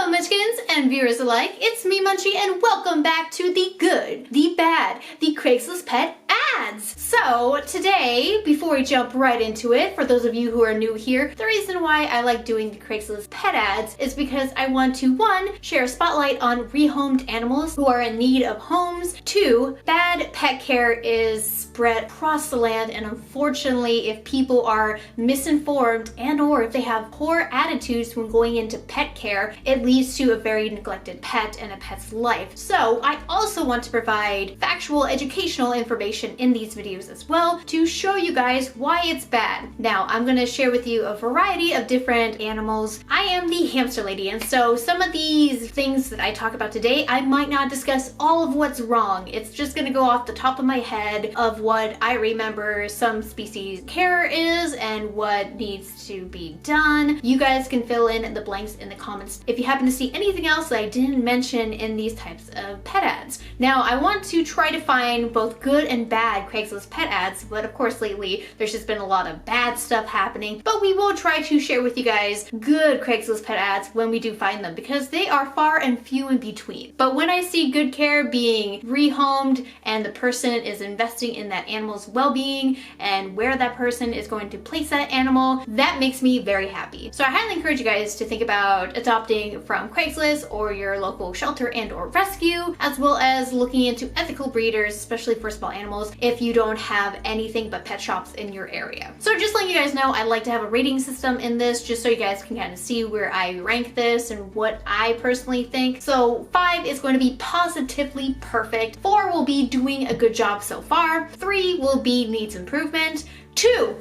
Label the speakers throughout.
Speaker 1: Hello Munchkins and viewers alike, it's me Munchie and welcome back to the good, the bad, the Craigslist pet ads. So today, before we jump right into it, for those of you who are new here, the reason why I like doing the Craigslist pet ads is because I want to, 1, share a spotlight on rehomed animals who are in need of homes. 2, bad pet care is spread across the land, and unfortunately if people are misinformed and or if they have poor attitudes when going into pet care, it leads to a very neglected pet and a pet's life. So I also want to provide factual educational information in these videos as well to show you guys why it's bad. Now I'm going to share with you a variety of different animals. I am the hamster lady, and so some of these things that I talk about today, I might not discuss all of what's wrong. It's just going to go off the top of my head of what I remember some species care is and what needs to be done. You guys can fill in the blanks in the comments if you happen to see anything else that I didn't mention in these types of pet ads. Now I want to try to find both good and bad Craigslist pet ads, but of course lately there's just been a lot of bad stuff happening, but we will try to share with you guys good Craigslist pet ads when we do find them, because they are far and few in between. But when I see good care being rehomed and the person is investing in that animal's well-being and where that person is going to place that animal, that makes me very happy. So I highly encourage you guys to think about adopting from Craigslist or your local shelter and or rescue, as well as looking into ethical breeders, especially for small animals, if you don't have anything but pet shops in your area. So just letting you guys know, I like to have a rating system in this just so you guys can kind of see where I rank this and what I personally think. So 5 is going to be positively perfect, 4 will be doing a good job so far, 3 will be needs improvement, 2,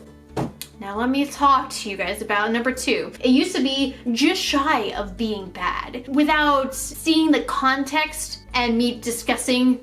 Speaker 1: now let me talk to you guys about number 2. It used to be just shy of being bad. Without seeing the context and me discussing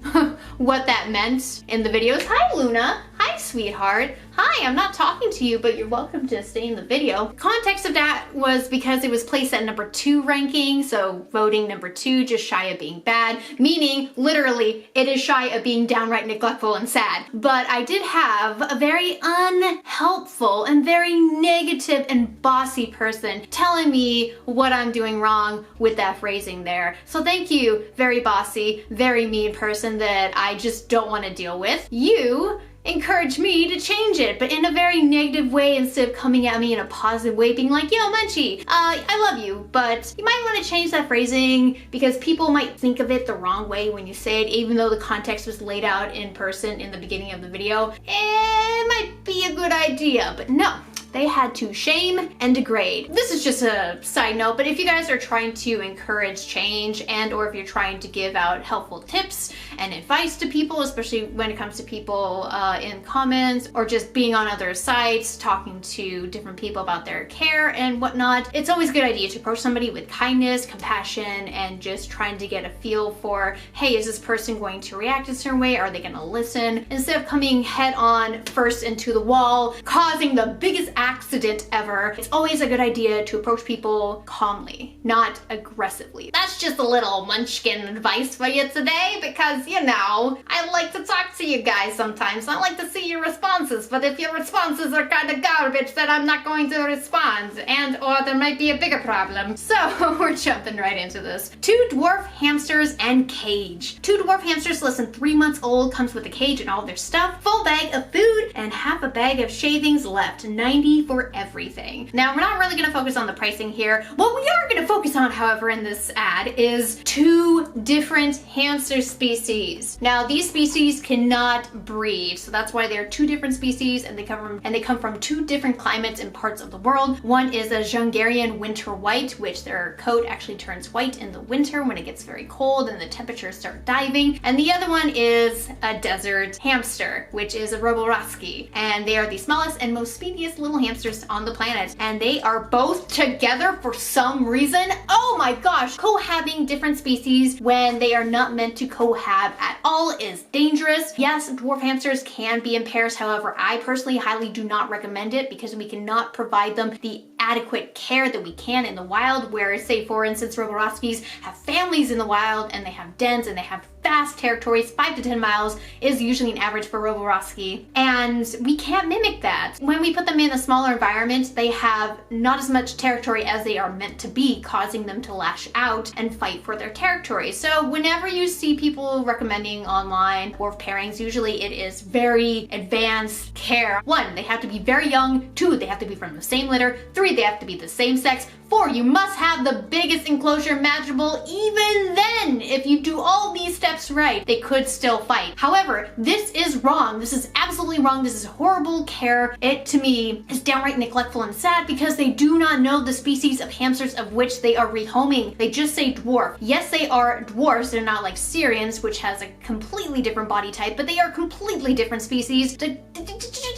Speaker 1: what that meant in the videos. Hi Luna, hi sweetheart. Hi, I'm not talking to you, but you're welcome to stay in the video. The context of that was because it was placed at number 2 ranking, so voting number 2, just shy of being bad, meaning literally it is shy of being downright neglectful and sad. But I did have a very unhelpful and very negative and bossy person telling me what I'm doing wrong with that phrasing there. So thank you, very bossy, very mean person that I just don't want to deal with. You encourage me to change it, but in a very negative way instead of coming at me in a positive way, being like, yo Munchie, I love you, but you might want to change that phrasing because people might think of it the wrong way when you say it, even though the context was laid out in person in the beginning of the video. It might be a good idea, but no. They had to shame and degrade. This is just a side note, but if you guys are trying to encourage change and or if you're trying to give out helpful tips and advice to people, especially when it comes to people in comments or just being on other sites, talking to different people about their care and whatnot, it's always a good idea to approach somebody with kindness, compassion, and just trying to get a feel for, hey, is this person going to react a certain way? Are they gonna listen? Instead of coming head on first into the wall, causing the biggest accident ever, it's always a good idea to approach people calmly, not aggressively. That's just a little munchkin advice for you today because, you know, I like to talk to you guys sometimes. I like to see your responses, but if your responses are kind of garbage, then I'm not going to respond, and or there might be a bigger problem. So we're jumping right into this. 2 dwarf hamsters and cage. 2 dwarf hamsters less than 3 months old, comes with a cage and all their stuff, full bag of food, and half a bag of shavings left. 90 for everything. Now we're not really going to focus on the pricing here. What we are going to focus on, however, in this ad is 2 different hamster species. Now these species cannot breed, so that's why they're 2 different species, and they come from 2 different climates and parts of the world. One is a Hungarian winter white, which their coat actually turns white in the winter when it gets very cold and the temperatures start diving, and the other one is a desert hamster, which is a Roborovski, and they are the smallest and most speediest little hamsters on the planet, and they are both together for some reason. Oh my gosh, cohabiting different species when they are not meant to cohab at all is dangerous. Yes, dwarf hamsters can be in pairs, however, I personally highly do not recommend it because we cannot provide them the adequate care that we can in the wild, where say for instance Roborovskis have families in the wild and they have dens and they have vast territories. 5 to 10 miles is usually an average for Roboroski, and we can't mimic that. When we put them in a smaller environment, they have not as much territory as they are meant to be, causing them to lash out and fight for their territory. So whenever you see people recommending online dwarf pairings, usually it is very advanced care. 1, they have to be very young. 2, they have to be from the same litter. 3, they have to be the same sex. 4, you must have the biggest enclosure imaginable. Even then, if you do all these steps right, they could still fight. However, this is wrong. This is absolutely wrong. This is horrible care. It, to me, is downright neglectful and sad because they do not know the species of hamsters of which they are rehoming. They just say dwarf. Yes, they are dwarfs. They're not like Syrians, which has a completely different body type, but they are completely different species.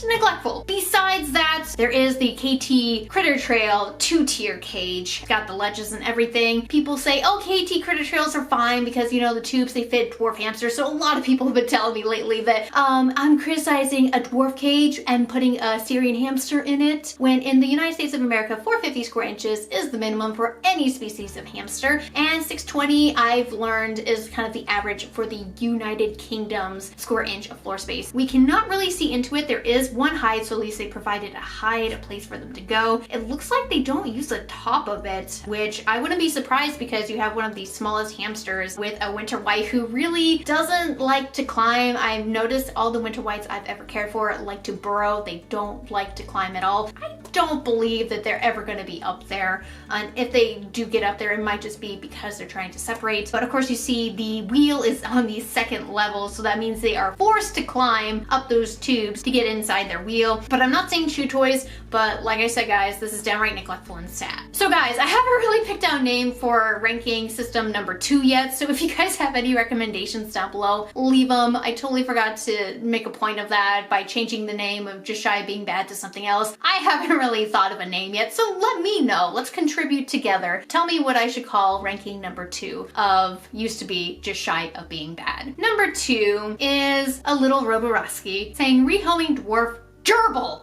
Speaker 1: Neglectful. Besides that, there is the KT Critter Trail 2-tier cage. It's got the ledges and everything. People say, oh, KT Critter Trails are fine because, you know, the tubes, they fit dwarf hamsters. So a lot of people have been telling me lately that I'm criticizing a dwarf cage and putting a Syrian hamster in it, when in the United States of America, 450 square inches is the minimum for any species of hamster, and 620, I've learned, is kind of the average for the United Kingdom's square inch of floor space. We cannot really see into it. There is one hide, so at least they provided a hide, a place for them to go. It looks like they don't use the top of it, which I wouldn't be surprised because you have one of the smallest hamsters with a winter white who really doesn't like to climb. I've noticed all the winter whites I've ever cared for like to burrow. They don't like to climb at all. I don't believe that they're ever going to be up there, and if they do get up there, it might just be because they're trying to separate. But of course, you see the wheel is on the second level, so that means they are forced to climb up those tubes to get inside their wheel. But I'm not saying chew toys, but like I said, guys, this is downright neglectful and sad. So guys, I haven't really picked out a name for ranking system number 2 yet, so if you guys have any recommendations down below, leave them. I totally forgot to make a point of that by changing the name of Just Shy of Being Bad to something else. I haven't really thought of a name yet, so let me know. Let's contribute together. Tell me what I should call ranking number 2 of used to be Just Shy of Being Bad. Number 2 is a little Roboroski saying rehoming dwarf gerbil.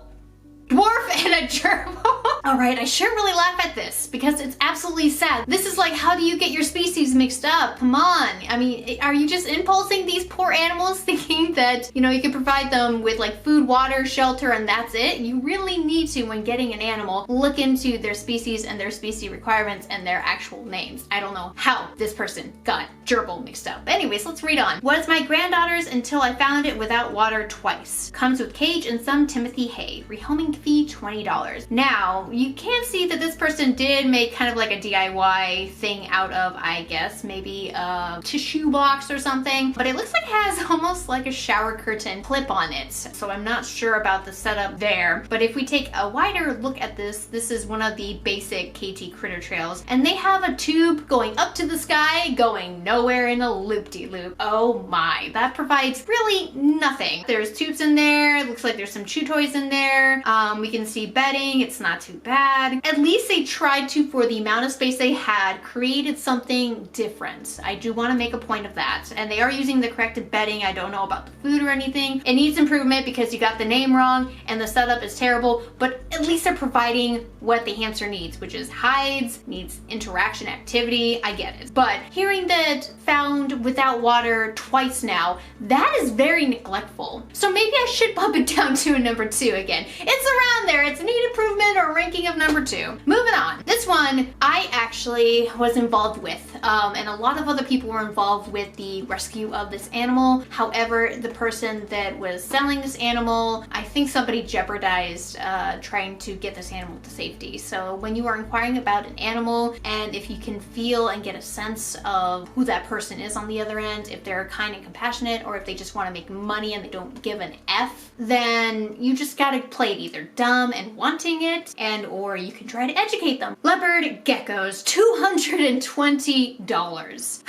Speaker 1: Dwarf and a gerbil. All right, I shouldn't really laugh at this because it's absolutely sad. This is like, how do you get your species mixed up? Come on. I mean, are you just impulsing these poor animals thinking that, you know, you can provide them with like food, water, shelter, and that's it? You really need to, when getting an animal, look into their species and their species requirements and their actual names. I don't know how this person got gerbil mixed up. Anyways, let's read on. Was my granddaughter's until I found it without water twice. Comes with cage and some Timothy hay. Rehoming fee $20. Now, you can see that this person did make kind of like a DIY thing out of, I guess, maybe a tissue box or something, but it looks like it has almost like a shower curtain clip on it. So I'm not sure about the setup there, but if we take a wider look at this, this is one of the basic KT Critter Trails, and they have a tube going up to the sky, going nowhere in a loop-de-loop. Oh my, that provides really nothing. There's tubes in there, it looks like there's some chew toys in there. We can see bedding, it's not too bad. At least they tried to, for the amount of space they had, created something different. I do want to make a point of that. And they are using the corrected bedding. I don't know about the food or anything. It needs improvement because you got the name wrong and the setup is terrible, but at least they're providing what the hamster needs, which is hides, needs interaction, activity. I get it. But hearing that found without water twice now, that is very neglectful. So maybe I should bump it down to a number 2 again. It's around there. It's a neat improvement or ranking of number 2. Moving on. This one I actually was involved with, and a lot of other people were involved with the rescue of this animal. However, the person that was selling this animal, I think somebody jeopardized trying to get this animal to safety. So when you are inquiring about an animal, and if you can feel and get a sense of who that person is on the other end, if they're kind and compassionate, or if they just want to make money and they don't give an F, then you just gotta play it either dumb and wanting it, and or you can try to educate them. Leopard geckos, $220.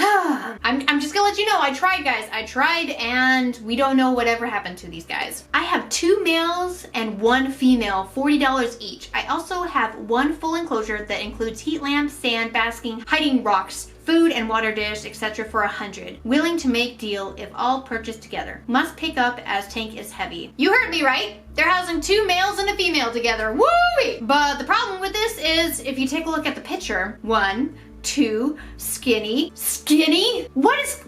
Speaker 1: I'm just gonna let you know, I tried, guys. I tried, and we don't know whatever happened to these guys. I have 2 males and 1 female, $40 each. I also have 1 full enclosure that includes heat lamp, sand, basking, hiding rocks, food and water dish, etc. for $100. Willing to make deal if all purchased together. Must pick up as tank is heavy. You heard me right. They're housing 2 males and a female together. Woo! But the problem with this is, if you take a look at the picture, 1, 2, skinny. Skinny? What?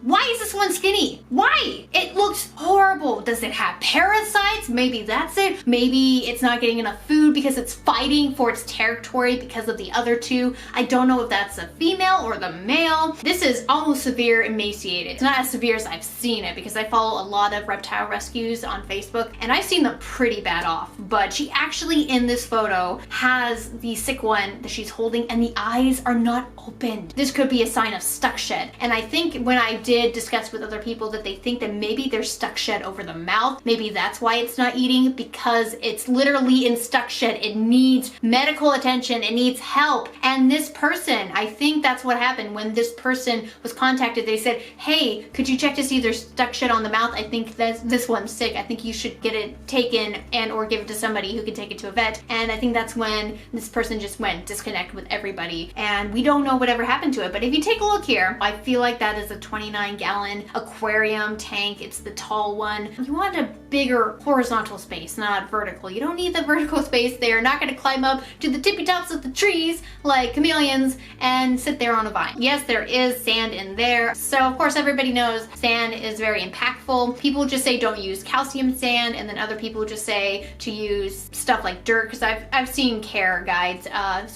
Speaker 1: Why is this one skinny? Why? It looks horrible. Does it have parasites? Maybe that's it. Maybe it's not getting enough food because it's fighting for its territory because of the other two. I don't know if that's the female or the male. This is almost severe emaciated. It's not as severe as I've seen it because I follow a lot of reptile rescues on Facebook and I've seen them pretty bad off. But she actually in this photo has the sick one that she's holding and the eyes are not opened. This could be a sign of stuck shed. And I think when I did discuss with other people that they think that maybe there's stuck shed over the mouth, maybe that's why it's not eating, because it's literally in stuck shed. It needs medical attention, it needs help. And this person, I think that's what happened when this person was contacted. They said, hey, could you check to see if there's stuck shed on the mouth? I think this one's sick. I think you should get it taken and or give it to somebody who can take it to a vet. And I think that's when this person just went disconnect with everybody. And we don't know whatever happened to it. But if you take a look here, I feel like that is a 29-gallon aquarium tank. It's the tall one. You want a bigger horizontal space, not vertical. You don't need the vertical space. They are not going to climb up to the tippy tops of the trees like chameleons and sit there on a vine. Yes, there is sand in there. So of course everybody knows sand is very impactful. People just say don't use calcium sand, and then other people just say to use stuff like dirt, because I've seen care guides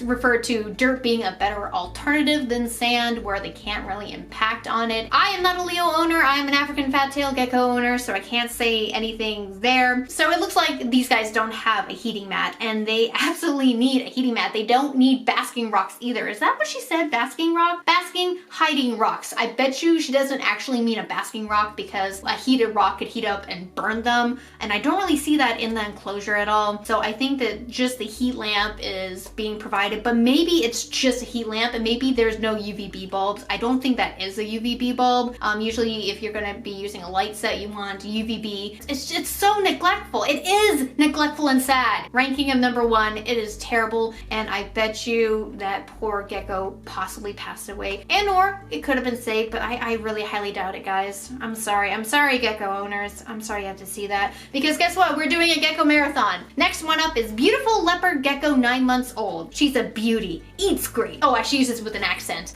Speaker 1: refer to dirt being a better alternative than sand where they can't really impact on it. I am not a Leo owner. I am an African fat-tailed gecko owner, so I can't say anything there. So it looks like these guys don't have a heating mat, and they absolutely need a heating mat. They don't need basking rocks either. Is that what she said? Basking rock? Basking hiding rocks. I bet you she doesn't actually mean a basking rock, because a heated rock could heat up and burn them, and I don't really see that in the enclosure at all. So I think that just the heat lamp is being provided, but maybe it's just a heat lamp and maybe there's no UVB bulbs. I don't think that is a UVB bulb. Usually if you're gonna be using a light set, you want UVB. It's so neglectful. It is neglectful and sad. Ranking of number 1, it is terrible, and I bet you that poor gecko possibly passed away, and or it could have been saved, but I really highly doubt it, guys. I'm sorry gecko owners. I'm sorry you have to see that, because guess what? We're doing a gecko marathon. Next one up is beautiful leopard gecko, 9 months old. She's a beauty, eats great. Oh, she uses with an accent.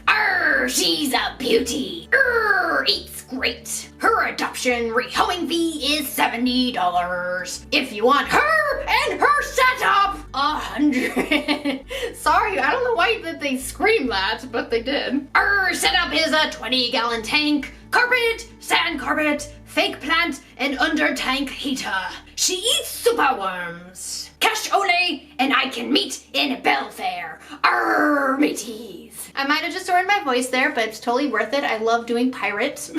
Speaker 1: She's a beauty. Eats great. Her adoption rehoeing fee is $70. If you want her and her setup, $100. Sorry, I don't know why that they screamed that, but they did. Her setup is a 20-gallon tank, carpet, sand carpet, fake plant, and under tank heater. She eats superworms. Cash only, and I can meet in Belfair. Mateys. I might have distorted my voice there, but it's totally worth it. I love doing pirates.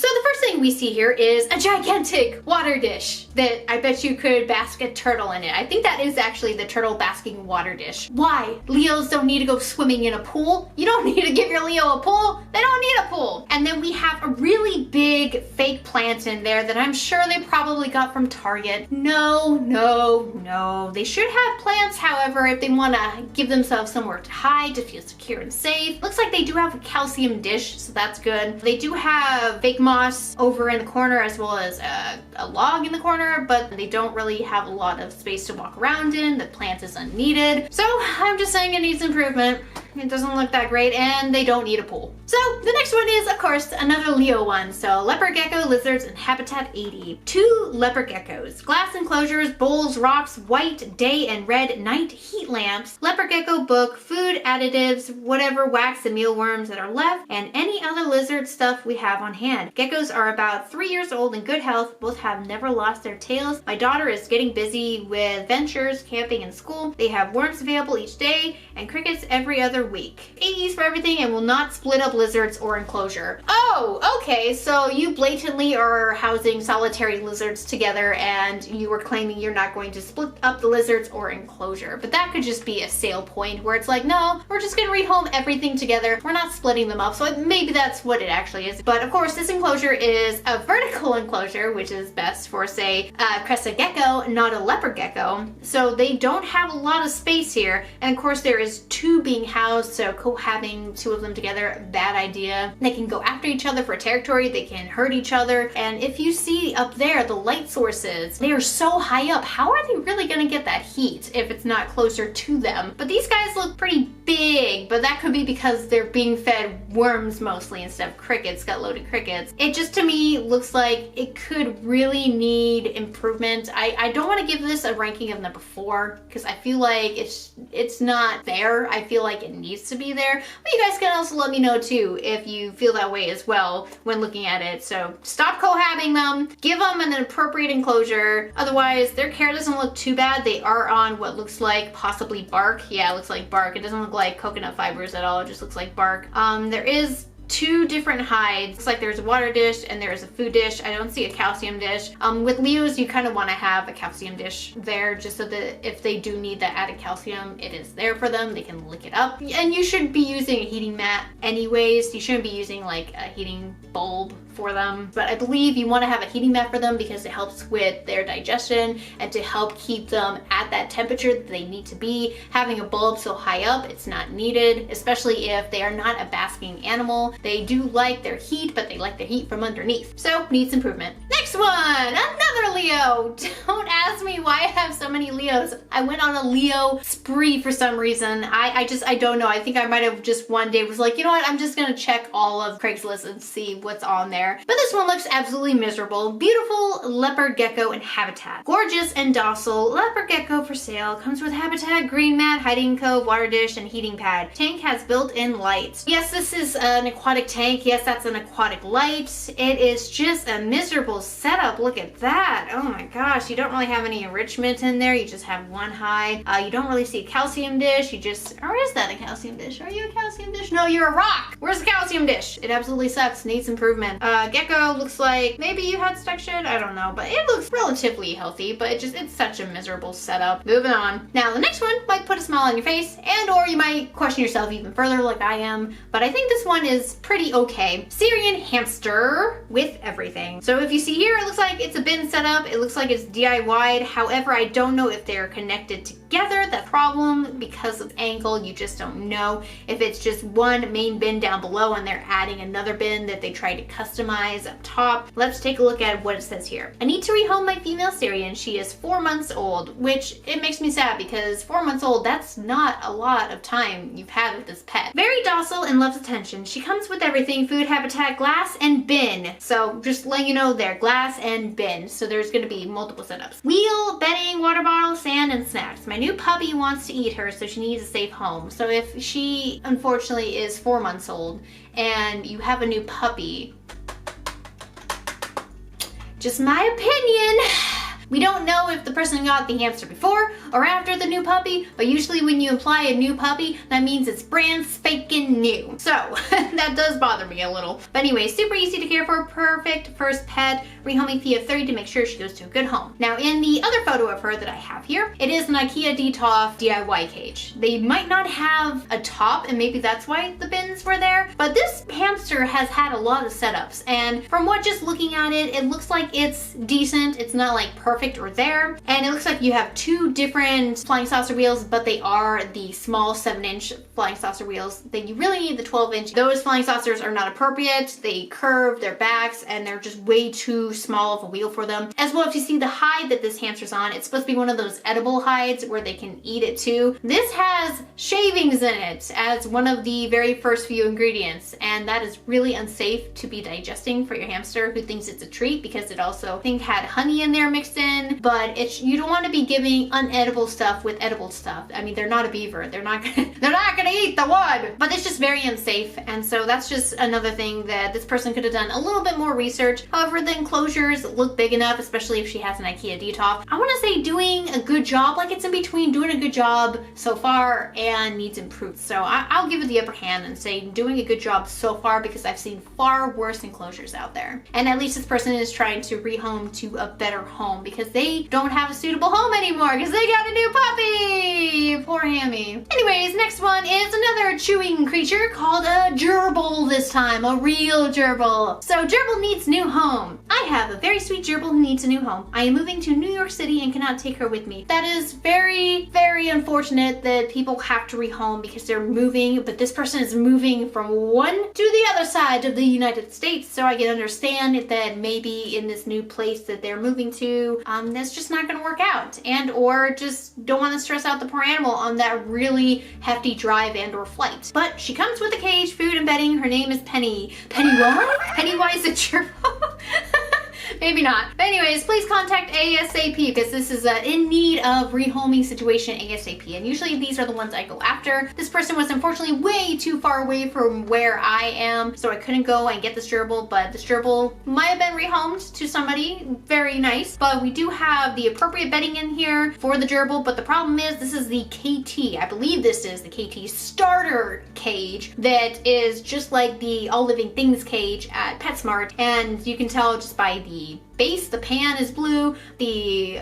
Speaker 1: So the first thing we see here is a gigantic water dish that I bet you could bask a turtle in it. I think that is actually the turtle basking water dish. Why? Leos don't need to go swimming in a pool. You don't need to give your Leo a pool. They don't need a pool. And then we have a really big fake plant in there that I'm sure they probably got from Target. No. They should have plants, however, if they want to give themselves somewhere to hide, to feel secure and safe. Looks like they do have a calcium dish, so that's good. They do have fake moss over in the corner as well as a log in the corner, but they don't really have a lot of space to walk around in. The plant is unneeded. So I'm just saying it needs improvement. It doesn't look that great, and they don't need a pool. So the next one is, of course, another Leo one. So leopard gecko, lizards, and habitat 80. 2 leopard geckos. Glass enclosures, bowls, rocks, white, day, and red night heat lamps. Leopard gecko book, food, additives, whatever wax and mealworms that are left, and any other lizard stuff we have on hand. Geckos are about 3 years old in good health. Both have never lost their tails. My daughter is getting busy with ventures, camping, and school. They have worms available each day, and crickets every other week. 80s for everything, and will not split up lizards or enclosure. Oh, okay, so you blatantly are housing solitary lizards together, and you are claiming you're not going to split up the lizards or enclosure. But that could just be a sale point where it's like, no, we're just gonna rehome everything together. We're not splitting them up. So maybe that's what it actually is. But of course, this enclosure is a vertical enclosure, which is best for, say, a crested gecko, not a leopard gecko. So they don't have a lot of space here. And of course, there is 2 being housed, so having 2 of them together, bad idea. They can go after each other other for territory, they can hurt each other. And if you see up there, the light sources, they are so high up. How are they really gonna get that heat if it's not closer to them? But these guys look pretty big, but that could be because they're being fed worms mostly instead of crickets, got loaded crickets. It just to me looks like it could really need improvement. I don't want to give this a ranking of number 4 because I feel like it's not there. I feel like it needs to be there. But you guys can also let me know too if you feel that way as well when looking at it. So stop cohabiting them, give them an appropriate enclosure. Otherwise, their care doesn't look too bad. They are on what looks like possibly bark. Yeah, it looks like bark. It doesn't look like coconut fibers at all. It just looks like bark. There is 2 different hides. Looks like there's a water dish and there's a food dish. I don't see a calcium dish. With Leos, you kind of want to have a calcium dish there just so that if they do need that added calcium, it is there for them. They can lick it up. And you should be using a heating mat anyways. You shouldn't be using like a heating bulb for them. But I believe you want to have a heating mat for them because it helps with their digestion and to help keep them at that temperature that they need to be. Having a bulb so high up, it's not needed, especially if they are not a basking animal. They do like their heat, but they like their heat from underneath. So needs improvement. Next one, another Leo. Don't ask me why I have so many Leos. I went on a Leo spree for some reason. I don't know. I think I might have just one day was like, you know what? I'm just gonna check all of Craigslist and see what's on there. But this one looks absolutely miserable. Beautiful leopard gecko and habitat. Gorgeous and docile. Leopard gecko for sale. Comes with habitat, green mat, hiding cove, water dish, and heating pad. Tank has built-in lights. Yes, this is an aquatic tank. Yes, that's an aquatic light. It is just a miserable setup. Look at that. Oh my gosh. You don't really have any enrichment in there. You just have one hide. You don't really see a calcium dish. Or is that a calcium dish? Are you a calcium dish? No, you're a rock. Where's the calcium dish? It absolutely sucks. Needs improvement. Gecko looks like maybe you had stuck shit. I don't know, but it looks relatively healthy, but it's such a miserable setup. Moving on. Now the next one might put a smile on your face or you might question yourself even further like I am, but I think this one is pretty okay. Syrian hamster with everything. So if you see here, it looks like it's a bin setup. It looks like it's DIY'd. However, I don't know if they're connected together. That problem because of angle, you just don't know if it's just one main bin down below and they're adding another bin that they try to customize up top. Let's take a look at what it says here. I need to rehome my female Syrian. She is 4 months old, which it makes me sad because 4 months old, that's not a lot of time you've had with this pet. Very docile and loves attention. She comes with everything: food, habitat, glass, and bin. So just letting you know there, glass and bin. So there's gonna be multiple setups. Wheel, bedding, water bottle, sand, and snacks. My new puppy wants to eat her, so she needs a safe home. So if she unfortunately is 4 months old and you have a new puppy, just my opinion, we don't know if the person got the hamster before or after the new puppy, but usually when you imply a new puppy, that means it's brand spanking new. So that does bother me a little. But anyway, super easy to care for, perfect first pet, rehoming fee of $30 to make sure she goes to a good home. Now in the other photo of her that I have here, it is an IKEA DTOF DIY cage. They might not have a top and maybe that's why the bins were there, but this hamster has had a lot of setups, and from what just looking at it, it looks like it's decent. It's not like perfect or there, and it looks like you have 2 different flying saucer wheels, but they are the small 7-inch flying saucer wheels. Then you really need the 12-inch. Those flying saucers are not appropriate. They curve their backs and they're just way too small of a wheel for them. As well, if you see the hide that this hamster's on, it's supposed to be one of those edible hides where they can eat it too. This has shavings in it as one of the very first few ingredients, and that is really unsafe to be digesting for your hamster who thinks it's a treat, because it also, I think, had honey in there mixed in. But you don't want to be giving unedible stuff with edible stuff. I mean, they're not a beaver. They're not gonna eat the wood. But it's just very unsafe, and so that's just another thing that this person could have done a little bit more research. However, the enclosures look big enough, especially if she has an IKEA DTOF. I want to say doing a good job, like it's in between doing a good job so far and needs improved. So I'll give it the upper hand and say doing a good job so far, because I've seen far worse enclosures out there. And at least this person is trying to rehome to a better home, because they don't have a suitable home anymore because they got a new puppy. Poor Hammy. Anyways, next one is another chewing creature called a gerbil this time, a real gerbil. So gerbil needs new home. I I have a very sweet gerbil who needs a new home. I am moving to New York City and cannot take her with me. That is very, very unfortunate that people have to rehome because they're moving, but this person is moving from one to the other side of the United States, so I can understand that maybe in this new place that they're moving to, that's just not gonna work out, and or just don't want to stress out the poor animal on that really hefty drive and or flight. But she comes with a cage, food, and bedding. Her name is Penny. Penny what? Pennywise the gerbil? Maybe not. But anyways, please contact ASAP because this is in need of rehoming situation ASAP. And usually these are the ones I go after. This person was unfortunately way too far away from where I am, so I couldn't go and get this gerbil, but this gerbil might have been rehomed to somebody very nice. But we do have the appropriate bedding in here for the gerbil, but the problem is this is the KT. I believe this is the KT starter cage that is just like the All Living Things cage at PetSmart, and you can tell just by the base, the pan is blue, the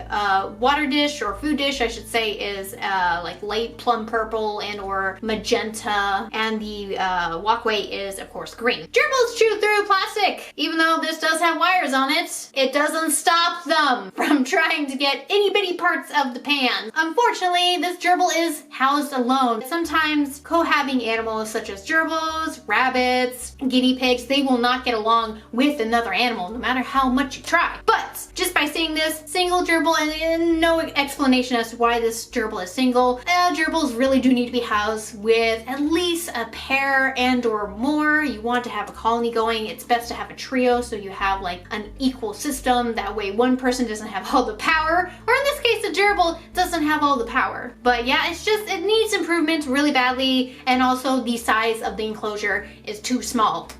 Speaker 1: water dish or food dish I should say is like light plum purple and or magenta, and the walkway is of course green. Gerbils chew through plastic. Even though this does have wires on it, it doesn't stop them from trying to get itty bitty parts of the pan. Unfortunately, this gerbil is housed alone. Sometimes cohabiting animals such as gerbils, rabbits, guinea pigs, they will not get along with another animal no matter how much you try. But just by seeing this single gerbil and no explanation as to why this gerbil is single, gerbils really do need to be housed with at least a pair and or more. You want to have a colony going. It's best to have a trio so you have like an equal system. That way one person doesn't have all the power, or in this case the gerbil doesn't have all the power. But yeah, it's just, it needs improvement really badly, and also the size of the enclosure is too small.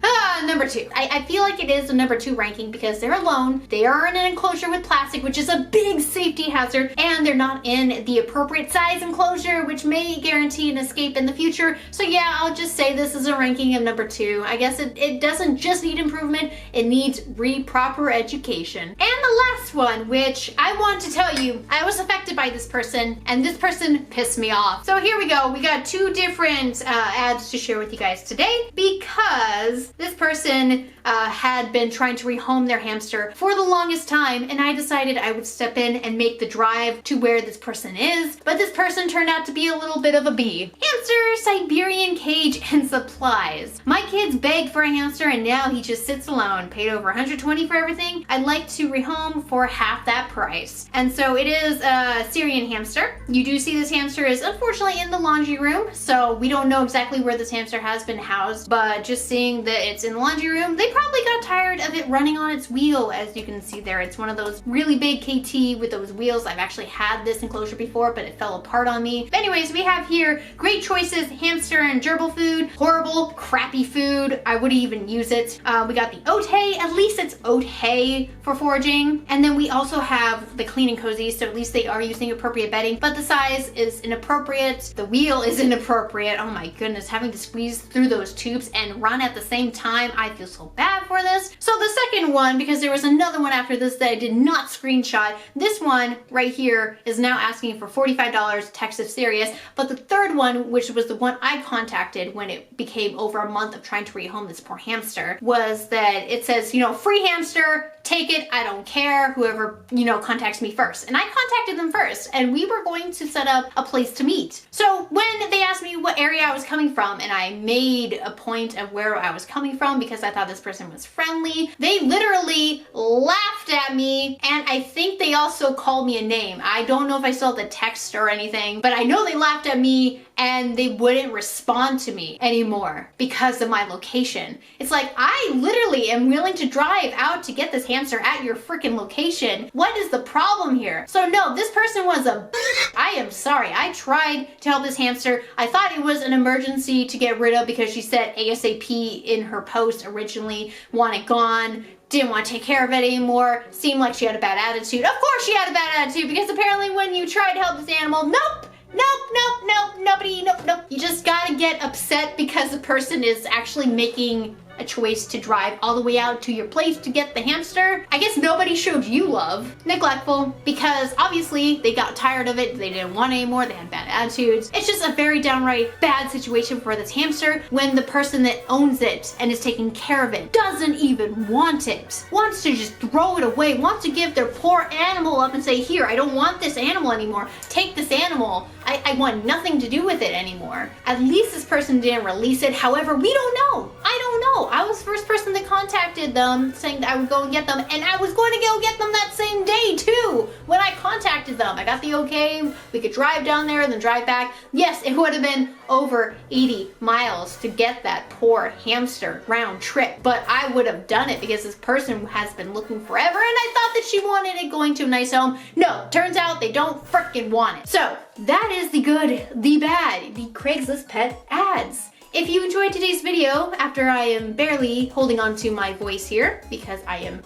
Speaker 1: Number 2. I feel like it is a number 2 ranking because they're alone. They are in an enclosure with plastic, which is a big safety hazard, and they're not in the appropriate size enclosure, which may guarantee an escape in the future. So yeah, I'll just say this is a ranking of number 2. I guess it doesn't just need improvement, it needs proper education. And the last one, which I want to tell you, I was affected by this person, and this person pissed me off. So here we go. We got 2 different ads to share with you guys today because this person had been trying to rehome their hamster for the longest time, and I decided I would step in and make the drive to where this person is, but this person turned out to be a little bit of a bee. Hamster, Siberian cage, and supplies. My kids begged for a hamster and now he just sits alone. Paid over $120 for everything. I'd like to rehome for half that price. And so it is a Syrian hamster. You do see this hamster is unfortunately in the laundry room, so we don't know exactly where this hamster has been housed, but just seeing that it's in the laundry room, they probably got tired of it running on its wheel. As you can see there, it's one of those really big KT with those wheels. I've actually had this enclosure before, but it fell apart on me. But anyways, we have here great choices, hamster and gerbil food, horrible, crappy food. I wouldn't even use it. We got the oat hay, at least it's oat hay for foraging. And then we also have the clean and cozy, so at least they are using appropriate bedding, but the size is inappropriate. The wheel is inappropriate. Oh my goodness, having to squeeze through those tubes and run at the same time. I feel so bad for this. So the second one, because there was another one after this that I did not screenshot, this one right here is now asking for $45, Texas serious. But the third one, which was the one I contacted when it became over a month of trying to rehome this poor hamster, was that it says, you know, free hamster, take it, I don't care, whoever, you know, contacts me first. And I contacted them first, and we were going to set up a place to meet. So when they asked me what area I was coming from, and I made a point of where I was coming from because I thought this person was friendly, they literally laughed at me, and I think they also called me a name. I don't know if I still have the text or anything, but I know they laughed at me and they wouldn't respond to me anymore because of my location. It's like, I literally am willing to drive out to get this hamster at your freaking location. What is the problem here? So no, this person was a I am sorry. I tried to help this hamster. I thought it was an emergency to get rid of because she said ASAP in her post originally, want it gone, didn't want to take care of it anymore, seemed like she had a bad attitude. Of course she had a bad attitude, because apparently when you try to help this animal, nope, nobody. You just gotta get upset because the person is actually making a choice to drive all the way out to your place to get the hamster. I guess nobody showed you love. Neglectful, because obviously they got tired of it, they didn't want it anymore, they had bad attitudes. It's just a very downright bad situation for this hamster when the person that owns it and is taking care of it doesn't even want it. Wants to just throw it away, wants to give their poor animal up and say, here, I don't want this animal anymore. Take this animal. I want nothing to do with it anymore. At least this person didn't release it. However, we don't know. I don't know. I was the first person that contacted them saying that I would go and get them, and I was going to go get them that same day too when I contacted them. I got the okay. We could drive down there and then drive back. Yes, it would have been over 80 miles to get that poor hamster round trip, but I would have done it because this person has been looking forever, and I thought that she wanted it going to a nice home. No, turns out they don't frickin' want it. So that is the good, the bad, the Craigslist pet ads. If you enjoyed today's video, after I am barely holding on to my voice here because I am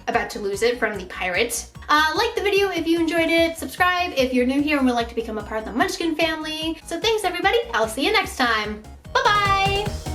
Speaker 1: about to lose it from the pirate, like the video if you enjoyed it, subscribe if you're new here and would like to become a part of the Munchkin family. So thanks everybody, I'll see you next time. Bye-bye!